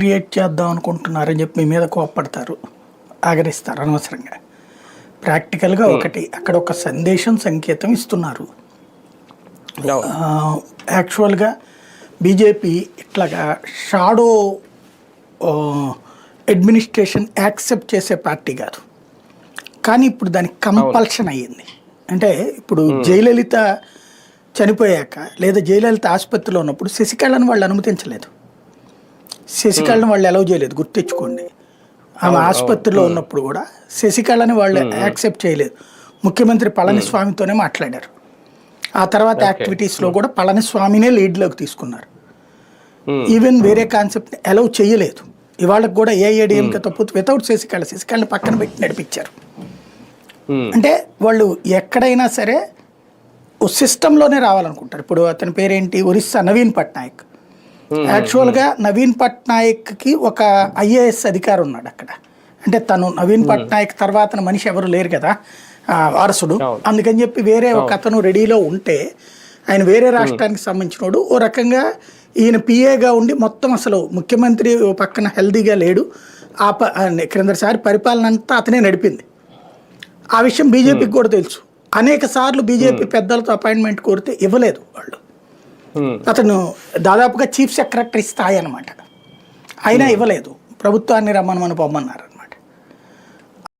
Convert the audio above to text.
Create చేద్దాం అనుకుంటున్నారని చెప్పి మీ మీద కోప్పడతారు, ఆగరిస్తారు అనవసరంగా. ప్రాక్టికల్గా ఒకటి అక్కడ ఒక సందేశం సంకేతం ఇస్తున్నారు. యాక్చువల్గా బీజేపీ ఇట్లాగా షాడో అడ్మినిస్ట్రేషన్ యాక్సెప్ట్ చేసే పార్టీ కాదు, కానీ ఇప్పుడు దానికి కంపల్షన్ అయ్యింది. అంటే ఇప్పుడు జయలలిత చనిపోయాక లేదా జయలలిత ఆసుపత్రిలో ఉన్నప్పుడు శశికళను వాళ్ళు అనుమతించలేదు, శశికళను వాళ్ళు అలౌ చేయలేదు. గుర్తించుకోండి, ఆమె ఆసుపత్రిలో ఉన్నప్పుడు కూడా శశికళని వాళ్ళు యాక్సెప్ట్ చేయలేదు. ముఖ్యమంత్రి పళనిస్వామితోనే మాట్లాడారు. ఆ తర్వాత యాక్టివిటీస్లో కూడా పళనిస్వామినే లీడ్లోకి తీసుకున్నారు. ఈవెన్ వేరే కాన్సెప్ట్ అలౌ చేయలేదు. ఇవాళకి కూడా ఏఐఏడిఎంకే తప్పు వితౌట్ శశికళని పక్కన పెట్టి నడిపించారు. అంటే వాళ్ళు ఎక్కడైనా సరే ఓ సిస్టంలోనే రావాలనుకుంటారు. ఇప్పుడు అతని పేరేంటి, ఒరిస్సా నవీన్ పట్నాయక్. యాక్చువల్గా నవీన్ పట్నాయక్కి ఒక ఐఏఎస్ అధికారి ఉన్నాడు అక్కడ. అంటే తను నవీన్ పట్నాయక్ తర్వాత మనిషి ఎవరు లేరు కదా వారసుడు, అందుకని చెప్పి వేరే ఒక అతను రెడీలో ఉంటే ఆయన వేరే రాష్ట్రానికి సంబంధించినోడు. ఓ రకంగా ఈయన పిఏగా ఉండి మొత్తం అసలు ముఖ్యమంత్రి పక్కన హెల్దీగా లేడు. క్రిందసారి పరిపాలన అంతా అతనే నడిపింది. ఆ విషయం బీజేపీకి కూడా తెలుసు. అనేక సార్లు బీజేపీ పెద్దలతో అపాయింట్మెంట్ కోరితే ఇవ్వలేదు వాళ్ళు. అతను దాదాపుగా చీఫ్ సెక్రటరీ స్థాయి అనమాట, అయినా ఇవ్వలేదు. ప్రభుత్వాన్ని రమ్మని పొమ్మన్నారు.